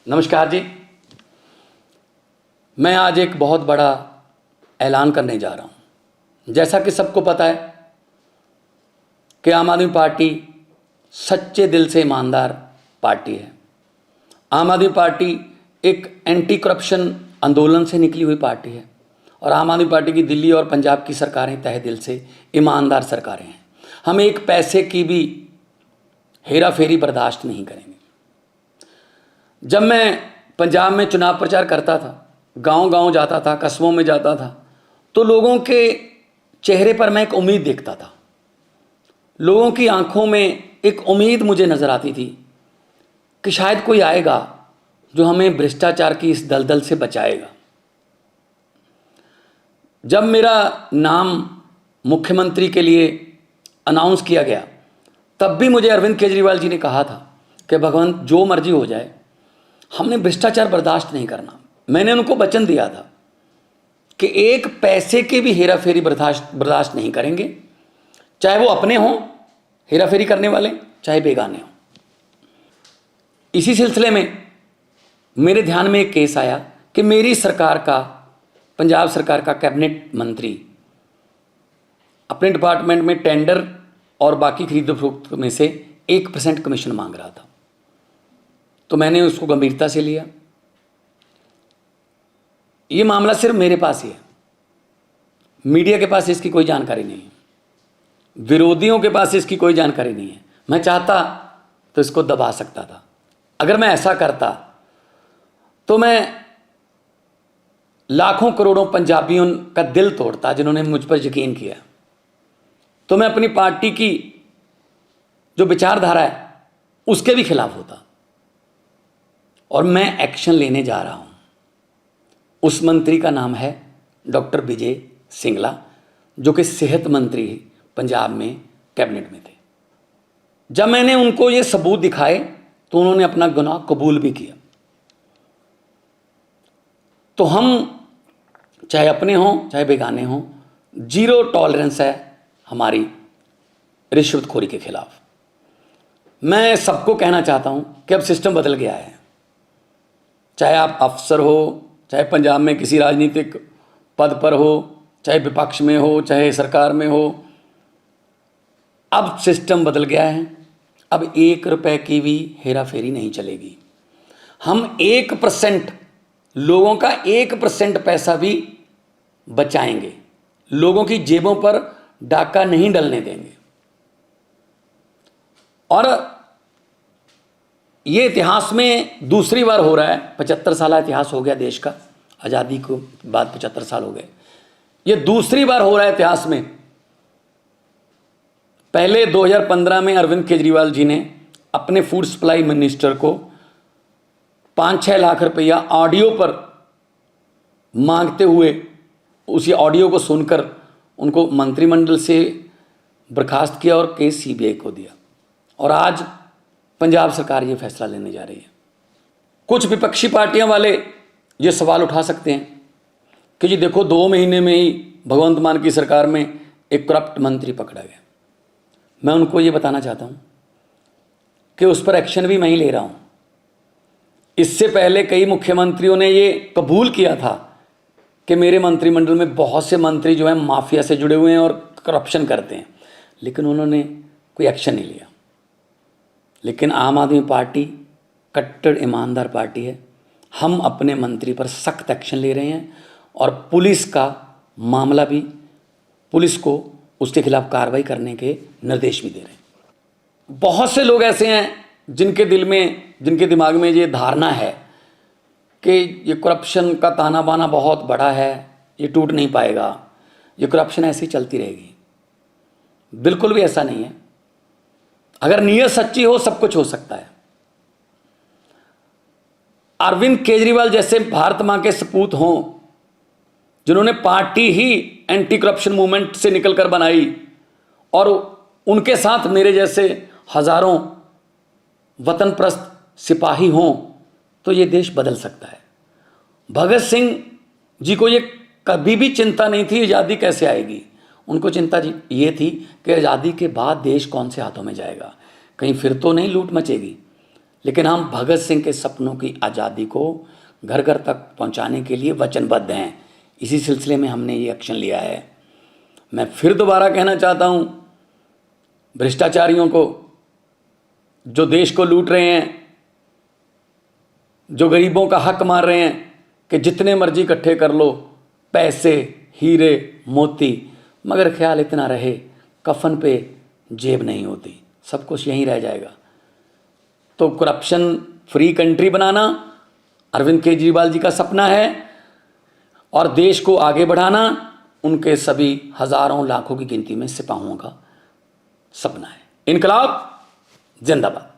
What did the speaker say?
नमस्कार जी। मैं आज एक बहुत बड़ा ऐलान करने जा रहा हूँ। जैसा कि सबको पता है कि आम आदमी पार्टी सच्चे दिल से ईमानदार पार्टी है। आम आदमी पार्टी एक एंटी करप्शन आंदोलन से निकली हुई पार्टी है और आम आदमी पार्टी की दिल्ली और पंजाब की सरकारें तहे दिल से ईमानदार सरकारें हैं। हम एक पैसे की भी हेरा फेरी बर्दाश्त नहीं करेंगे। जब मैं पंजाब में चुनाव प्रचार करता था, गांव-गांव जाता था, कस्बों में जाता था, तो लोगों के चेहरे पर मैं एक उम्मीद देखता था। लोगों की आंखों में एक उम्मीद मुझे नज़र आती थी कि शायद कोई आएगा जो हमें भ्रष्टाचार की इस दलदल से बचाएगा। जब मेरा नाम मुख्यमंत्री के लिए अनाउंस किया गया, तब भी मुझे अरविंद केजरीवाल जी ने कहा था कि भगवंत जो मर्जी हो जाए, हमने भ्रष्टाचार बर्दाश्त नहीं करना। मैंने उनको वचन दिया था कि एक पैसे के भी हेरा फेरी बर्दाश्त नहीं करेंगे, चाहे वो अपने हों हेरा फेरी करने वाले, चाहे बेगाने हों। इसी सिलसिले में मेरे ध्यान में एक केस आया कि मेरी सरकार का, पंजाब सरकार का कैबिनेट मंत्री अपने डिपार्टमेंट में टेंडर और बाकी खरीदो फरोख्त में से 1% कमीशन मांग रहा था। तो मैंने उसको गंभीरता से लिया। ये मामला सिर्फ मेरे पास ही है, मीडिया के पास इसकी कोई जानकारी नहीं है, विरोधियों के पास इसकी कोई जानकारी नहीं है। मैं चाहता तो इसको दबा सकता था। अगर मैं ऐसा करता तो मैं लाखों करोड़ों पंजाबियों का दिल तोड़ता जिन्होंने मुझ पर यकीन किया। तो मैं अपनी पार्टी की जो विचारधारा है उसके भी खिलाफ होता। और मैं एक्शन लेने जा रहा हूं। उस मंत्री का नाम है डॉक्टर विजय सिंगला, जो कि सेहत मंत्री पंजाब में कैबिनेट में थे। जब मैंने उनको ये सबूत दिखाए तो उन्होंने अपना गुनाह कबूल भी किया। तो हम चाहे अपने हों चाहे बेगाने हों, जीरो टॉलरेंस है हमारी रिश्वतखोरी के खिलाफ। मैं सबको कहना चाहता हूं कि अब सिस्टम बदल गया है। चाहे आप अफसर हो, चाहे पंजाब में किसी राजनीतिक पद पर हो, चाहे विपक्ष में हो, चाहे सरकार में हो, अब सिस्टम बदल गया है। अब 1 रुपए की भी हेरा फेरी नहीं चलेगी। हम 1%, लोगों का 1% पैसा भी बचाएंगे। लोगों की जेबों पर डाका नहीं डलने देंगे। और ये इतिहास में दूसरी बार हो रहा है। 75 साल इतिहास हो गया देश का, आज़ादी को बाद 75 साल हो गए। ये दूसरी बार हो रहा है इतिहास में। पहले 2015 में अरविंद केजरीवाल जी ने अपने फूड सप्लाई मिनिस्टर को 5-6 लाख रुपया ऑडियो पर मांगते हुए, उसी ऑडियो को सुनकर उनको मंत्रिमंडल से बर्खास्त किया और केस सीबीआई को दिया। और आज पंजाब सरकार ये फैसला लेने जा रही है। कुछ विपक्षी पार्टियां वाले ये सवाल उठा सकते हैं कि जी देखो, 2 महीने में ही भगवंत मान की सरकार में एक करप्ट मंत्री पकड़ा गया। मैं उनको ये बताना चाहता हूं कि उस पर एक्शन भी मैं ही ले रहा हूं। इससे पहले कई मुख्यमंत्रियों ने ये कबूल किया था कि मेरे मंत्रिमंडल में बहुत से मंत्री जो हैं माफिया से जुड़े हुए हैं और करप्शन करते हैं, लेकिन उन्होंने कोई एक्शन नहीं लिया। लेकिन आम आदमी पार्टी कट्टर ईमानदार पार्टी है। हम अपने मंत्री पर सख्त एक्शन ले रहे हैं और पुलिस का मामला भी, पुलिस को उसके खिलाफ कार्रवाई करने के निर्देश भी दे रहे हैं। बहुत से लोग ऐसे हैं जिनके दिमाग में ये धारणा है कि ये करप्शन का ताना बाना बहुत बड़ा है, ये टूट नहीं पाएगा, ये करप्शन ऐसी चलती रहेगी। बिल्कुल भी ऐसा नहीं है। अगर नीयत सच्ची हो सब कुछ हो सकता है। अरविंद केजरीवाल जैसे भारत मां के सपूत हों, जिन्होंने पार्टी ही एंटी करप्शन मूवमेंट से निकलकर बनाई, और उनके साथ मेरे जैसे हजारों वतनप्रस्त सिपाही हों, तो ये देश बदल सकता है। भगत सिंह जी को ये कभी भी चिंता नहीं थी आज़ादी कैसे आएगी। उनको चिंता ये थी कि आज़ादी के बाद देश कौन से हाथों में जाएगा, कहीं फिर तो नहीं लूट मचेगी। लेकिन हम भगत सिंह के सपनों की आज़ादी को घर घर तक पहुंचाने के लिए वचनबद्ध हैं। इसी सिलसिले में हमने ये एक्शन लिया है। मैं फिर दोबारा कहना चाहता हूं भ्रष्टाचारियों को, जो देश को लूट रहे हैं, जो गरीबों का हक मार रहे हैं कि जितने मर्जी इकट्ठे कर लो पैसे, हीरे, मोती, मगर ख्याल इतना रहे कफन पे जेब नहीं होती, सब कुछ यहीं रह जाएगा। तो करप्शन फ्री कंट्री बनाना अरविंद केजरीवाल जी का सपना है और देश को आगे बढ़ाना उनके सभी हजारों लाखों की गिनती में सिपाहियों का सपना है। इनकलाब जिंदाबाद।